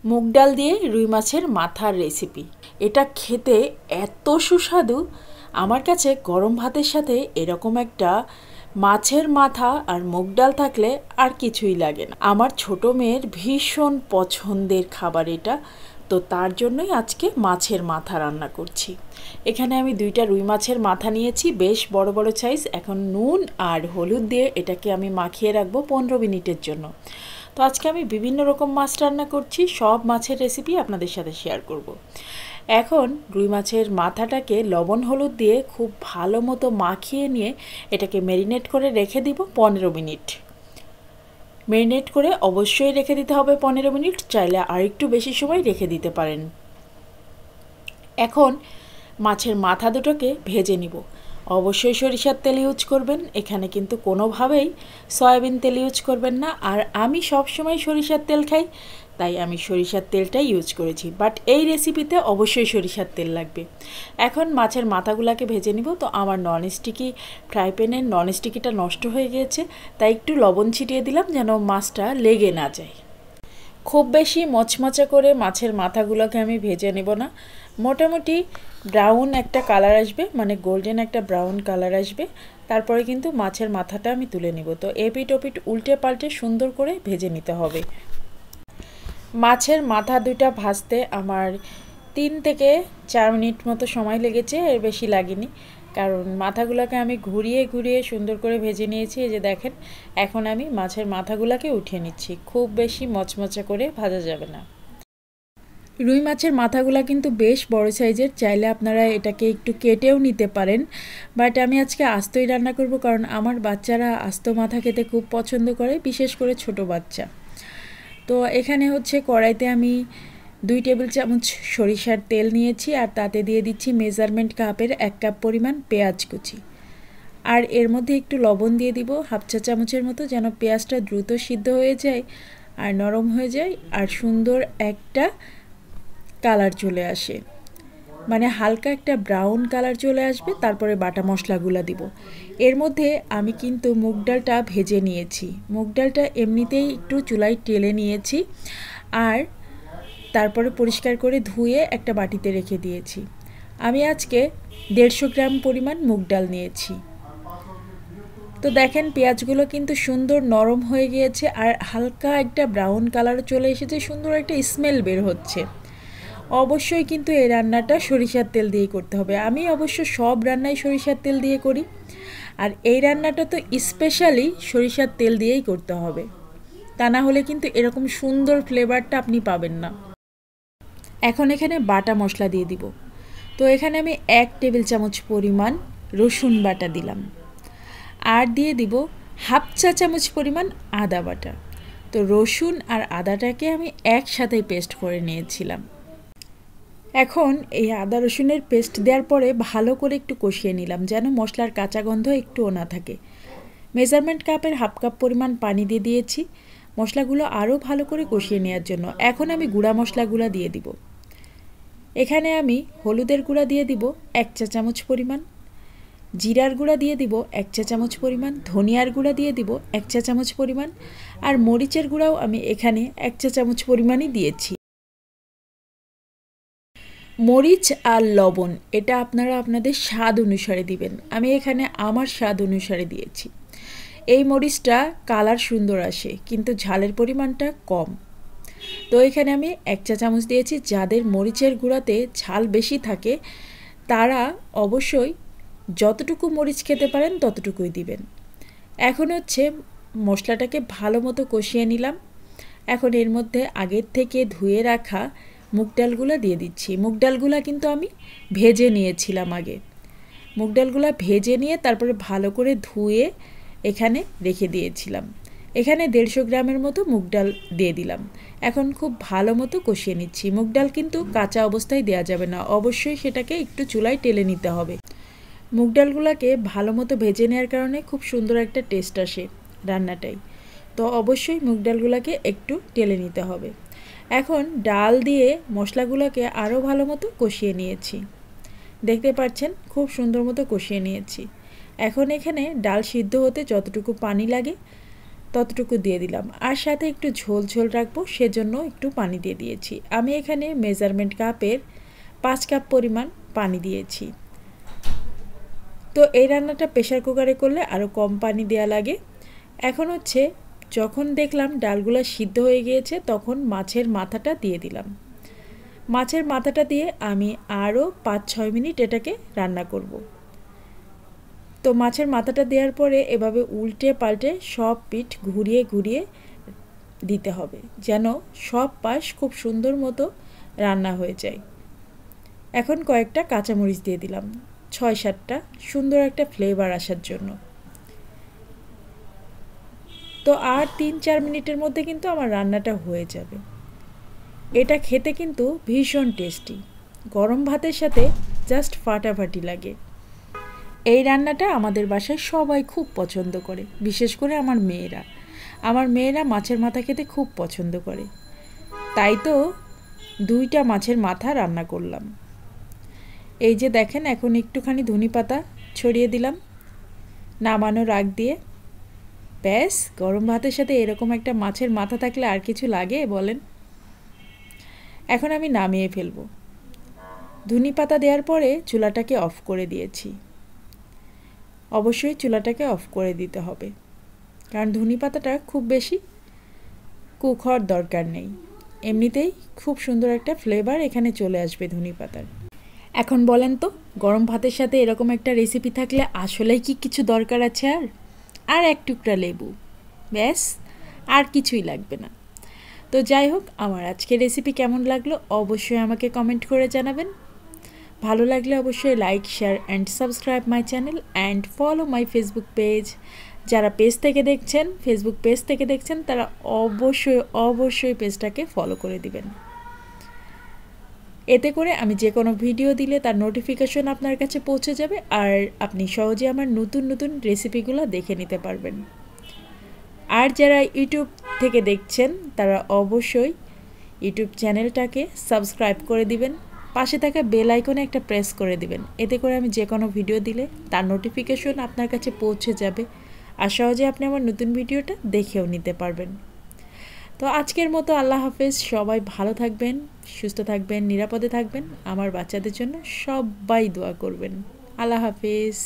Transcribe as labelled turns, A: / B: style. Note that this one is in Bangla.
A: মুগ ডাল দিয়ে রুই মাছের মাথার রেসিপি। এটা খেতে এত সুস্বাদু, আমার কাছে গরম ভাতের সাথে এরকম একটা মাছের মাথা আর মুগ ডাল থাকলে আর কিছুই লাগে না। আমার ছোট মেয়ের ভীষণ পছন্দের খাবার এটা, তো তার জন্যই আজকে মাছের মাথা রান্না করছি। এখানে আমি 2টা রুই মাছের মাথা নিয়েছি, বেশ বড় বড় সাইজ। এখন নুন আর হলুদ দিয়ে এটাকে আমি মাখিয়ে রাখবো 15 মিনিটের জন্য। তো আজকে আমি বিভিন্ন রকম মাছ রান্না করছি, সব মাছের রেসিপি আপনাদের সাথে শেয়ার করব। এখন রুই মাছের মাথাটাকে লবণ হলুদ দিয়ে খুব ভালো মতো মাখিয়ে নিয়ে এটাকে ম্যারিনেট করে রেখে দিব 15 মিনিট। ম্যারিনেট করে অবশ্যই রেখে দিতে হবে 15 মিনিট, চাইলে আর একটু বেশি সময় রেখে দিতে পারেন। এখন মাছের মাথা দুটোকে ভেজে নিব। অবশ্যই সরিষার তেল ইউজ করবেন, এখানে কিন্তু কোনোভাবেই সয়াবিন তেল ইউজ করবেন না। আর আমি সব সময় সরিষার তেল খাই, তাই আমি সরিষার তেলটাই ইউজ করেছি, বাট এই রেসিপিতে অবশ্যই সরিষার তেল লাগবে। এখন মাছের মাথাগুলোকে ভেজে নিব। তো আমার ননস্টিকি ফ্রাই প্যানের ননস্টিকিটা নষ্ট হয়ে গিয়েছে, তাই একটু লবণ ছিটিয়ে দিলাম যেন মাছটা লেগে না যায়। খুব বেশি মচমচা করে মাছের মাথাগুলোকে আমি ভেজে নেব না, মোটামুটি ব্রাউন একটা কালার আসবে, মানে গোল্ডেন একটা ব্রাউন কালার আসবে, তারপরে কিন্তু মাছের মাথাটা আমি তুলে নিব। তো এপিট ওপিট উল্টে পাল্টে সুন্দর করে ভেজে নিতে হবে। মাছের মাথা দুটা ভাজতে আমার 3 থেকে 4 মিনিট মতো সময় লেগেছে, এর বেশি লাগেনি, কারণ মাথাগুলোকে আমি ঘুরিয়ে ঘুরিয়ে সুন্দর করে ভেজে নিয়েছি। এই যে দেখেন, এখন আমি মাছের মাথাগুলোকে উঠিয়ে নিচ্ছি। খুব বেশি মচমচা করে ভাজা যাবে না। রুই মাছের মাথাগুলো কিন্তু বেশ বড় সাইজের, চাইলে আপনারা এটাকে একটু কেটেও নিতে পারেন, বাট আমি আজকে আস্তই রান্না করব, কারণ আমার বাচ্চারা আস্ত মাথা খেতে খুব পছন্দ করে, বিশেষ করে ছোট বাচ্চা। তো এখানে হচ্ছে কড়াইতে আমি 2 টেবিল চামচ সরিষার তেল নিয়েছি, আর তাতে দিয়ে দিচ্ছি মেজারমেন্ট কাপের 1 কাপ পরিমাণ পেঁয়াজ কুচি। আর এর মধ্যে একটু লবণ দিয়ে দিব হাফ চা চামচের মতো, যেন পেঁয়াজটা দ্রুত সিদ্ধ হয়ে যায় আর নরম হয়ে যায়, আর সুন্দর একটা কালার চলে আসে, মানে হালকা একটা ব্রাউন কালার চলে আসবে। তারপরে বাটা মশলাগুলো দিব। এর মধ্যে আমি কিন্তু মুগ ডালটা ভেজে নিয়েছি, মুগ ডালটা এমনিতেই একটু চুলায় টেলে নিয়েছি, আর তারপরে পরিষ্কার করে ধুয়ে একটা বাটিতে রেখে দিয়েছি। আমি আজকে 150 গ্রাম পরিমাণ মুগ ডাল নিয়েছি। তো দেখেন পেঁয়াজগুলো কিন্তু সুন্দর নরম হয়ে গিয়েছে, আর হালকা একটা ব্রাউন কালারও চলে এসেছে, সুন্দর একটা স্মেল বের হচ্ছে। অবশ্যই কিন্তু এই রান্নাটা সরিষার তেল দিয়েই করতে হবে। আমি অবশ্য সব রান্নাই সরিষার তেল দিয়ে করি, আর এই রান্নাটা তো স্পেশালি সরিষার তেল দিয়েই করতে হবে, তা না হলে কিন্তু এরকম সুন্দর ফ্লেভারটা আপনি পাবেন না। এখন এখানে বাটা মশলা দিয়ে দিব। তো এখানে আমি 1 টেবিল চামচ পরিমাণ রসুন বাটা দিলাম, আর দিয়ে দিব হাফ চা চামচ পরিমাণ আদা বাটা। তো রসুন আর আদাটাকে আমি একসাথেই পেস্ট করে নিয়েছিলাম। এখন এই আদা রসুনের পেস্ট দেওয়ার পরে ভালো করে একটু কষিয়ে নিলাম, যেন মশলার কাঁচা গন্ধ একটুও না থাকে। মেজারমেন্ট কাপের হাফ কাপ পরিমাণ পানি দিয়ে দিয়েছি মশলাগুলো আরও ভালো করে কষিয়ে নেওয়ার জন্য। এখন আমি গুঁড়া মশলাগুলো দিয়ে দিব। এখানে আমি হলুদের গুঁড়া দিয়ে দিব 1 চা চামচ পরিমাণ, জিরার গুঁড়া দিয়ে দিব 1 চা চামচ পরিমাণ, ধনিয়ার গুঁড়া দিয়ে দিব 1 চা চামচ পরিমাণ, আর মরিচের গুঁড়াও আমি এখানে 1 চা চামচ পরিমাণই দিয়েছি। মরিচ আর লবণ এটা আপনারা আপনাদের স্বাদ অনুসারে দিবেন, আমি এখানে আমার স্বাদ অনুসারে দিয়েছি। এই মরিচটা কালার সুন্দর আসে, কিন্তু ঝালের পরিমাণটা কম। তো এখানে আমি 1 চা চামচ দিয়েছি। যাদের মরিচের গুঁড়াতে ঝাল বেশি থাকে তারা অবশ্যই যতটুকু মরিচ খেতে পারেন ততটুকুই দিবেন। এখন হচ্ছে মশলাটাকে ভালো মতো কষিয়ে নিলাম। এখন এর মধ্যে আগের থেকে ধুয়ে রাখা মুগ ডালগুলো দিয়ে দিচ্ছি। মুগ ডালগুলো কিন্তু আমি ভেজে নিয়েছিলাম আগে। মুগ ডালগুলো ভেজে নিয়ে তারপরে ভালো করে ধুয়ে এখানে রেখে দিয়েছিলাম। এখানে 150 গ্রামের মতো মুগ ডাল দিয়ে দিলাম। এখন খুব ভালো মতো কষিয়ে নিচ্ছি। মুগ ডাল কিন্তু কাঁচা অবস্থায় দেওয়া যাবে না, অবশ্যই সেটাকে একটু চুলায় টেলে নিতে হবে। মুগ ডালগুলোকে ভালো মতো ভেজে নেওয়ার কারণে খুব সুন্দর একটা টেস্ট আসে রান্নাটাই। তো অবশ্যই মুগ ডালগুলোকে একটু টেলে নিতে হবে। এখন ডাল দিয়ে মশলাগুলোকে আরও ভালো মতো কষিয়ে নিয়েছি, দেখতে পাচ্ছেন খুব সুন্দর মতো কষিয়ে নিয়েছি। এখন এখানে ডাল সিদ্ধ হতে যতটুকু পানি লাগে ততটুকু দিয়ে দিলাম। আর সাথে একটু ঝোল ঝোল রাখবো, সেজন্য একটু পানি দিয়ে দিয়েছি। আমি এখানে মেজারমেন্ট কাপের 5 কাপ পরিমাণ পানি দিয়েছি। তো এই রান্নাটা প্রেশার কুকারে করলে আরও কম পানি দেওয়া লাগে। এখন হচ্ছে যখন দেখলাম ডালগুলো সিদ্ধ হয়ে গিয়েছে, তখন মাছের মাথাটা দিয়ে দিলাম। মাছের মাথাটা দিয়ে আমি আরও 5-6 মিনিট এটাকে রান্না করব। তো মাছের মাথাটা দেওয়ার পরে এভাবে উল্টে পাল্টে সব পিঠ ঘুরিয়ে ঘুরিয়ে দিতে হবে, যেন সব পাশ খুব সুন্দর মতো রান্না হয়ে যায়। এখন কয়েকটা কাঁচামরিচ দিয়ে দিলাম, 6-7টা, সুন্দর একটা ফ্লেভার আসার জন্য। তো আর 3-4 মিনিটের মধ্যে কিন্তু আমার রান্নাটা হয়ে যাবে। এটা খেতে কিন্তু ভীষণ টেস্টি, গরম ভাতের সাথে জাস্ট ফাটাফাটি লাগে। এই রান্নাটা আমাদের বাসায় সবাই খুব পছন্দ করে, বিশেষ করে আমার মেয়েরা মাছের মাথা খেতে খুব পছন্দ করে। তাই তো 2টা মাছের মাথা রান্না করলাম। এই যে দেখেন, এখন একটুখানি ধনেপাতা ছড়িয়ে দিলাম নামানোর আগ দিয়ে। ব্যাস, গরম ভাতের সাথে এরকম একটা মাছের মাথা থাকলে আর কিছু লাগে বলেন? এখন আমি নামিয়ে ফেলবো। ধনেপাতা দেওয়ার পরে চুলাটাকে অফ করে দিয়েছি। অবশ্যই চুলাটাকে অফ করে দিতে হবে, কারণ ধনেপাতাটা খুব বেশি কুক হওয়ার দরকার নেই, এমনিতেই খুব সুন্দর একটা ফ্লেভার এখানে চলে আসবে ধনেপাতার। এখন বলেন তো, গরম ভাতের সাথে এরকম একটা রেসিপি থাকলে আসলেই কি কিছু দরকার আছে? আর এক টুকরা লেবু, ব্যাস, আর কিছুই লাগবে না। তো যাই হোক, আমার আজকের রেসিপি কেমন লাগলো অবশ্যই আমাকে কমেন্ট করে জানাবেন। ভালো লাগলে অবশ্যই like, share and subscribe my channel and follow my Facebook page. যারা ফেসবুক পেজ থেকে দেখছেন তারা অবশ্যই পেজটাকে ফলো করে দিবেন। এতে করে আমি যে কোনো ভিডিও দিলে তার নোটিফিকেশন আপনার কাছে পৌঁছে যাবে, আর আপনি সহজে আমার নতুন নতুন রেসিপিগুলো দেখে নিতে পারবেন। আর যারা ইউটিউব থেকে দেখছেন তারা অবশ্যই ইউটিউব চ্যানেলটাকে সাবস্ক্রাইব করে দিবেন, পাশে থাকা বেল আইকনে একটা প্রেস করে দিবেন। এতে করে আমি যে কোনো ভিডিও দিলে তার নোটিফিকেশন আপনার কাছে পৌঁছে যাবে, আর সহজে আপনি আমার নতুন ভিডিওটা দেখেও নিতে পারবেন। তো আজকের মতো আল্লাহ হাফেজ। সবাই ভালো থাকবেন, সুস্থ থাকবেন, নিরাপদে থাকবেন। আমার বাচ্চাদের জন্য সবাই দোয়া করবেন। আল্লাহ হাফেজ।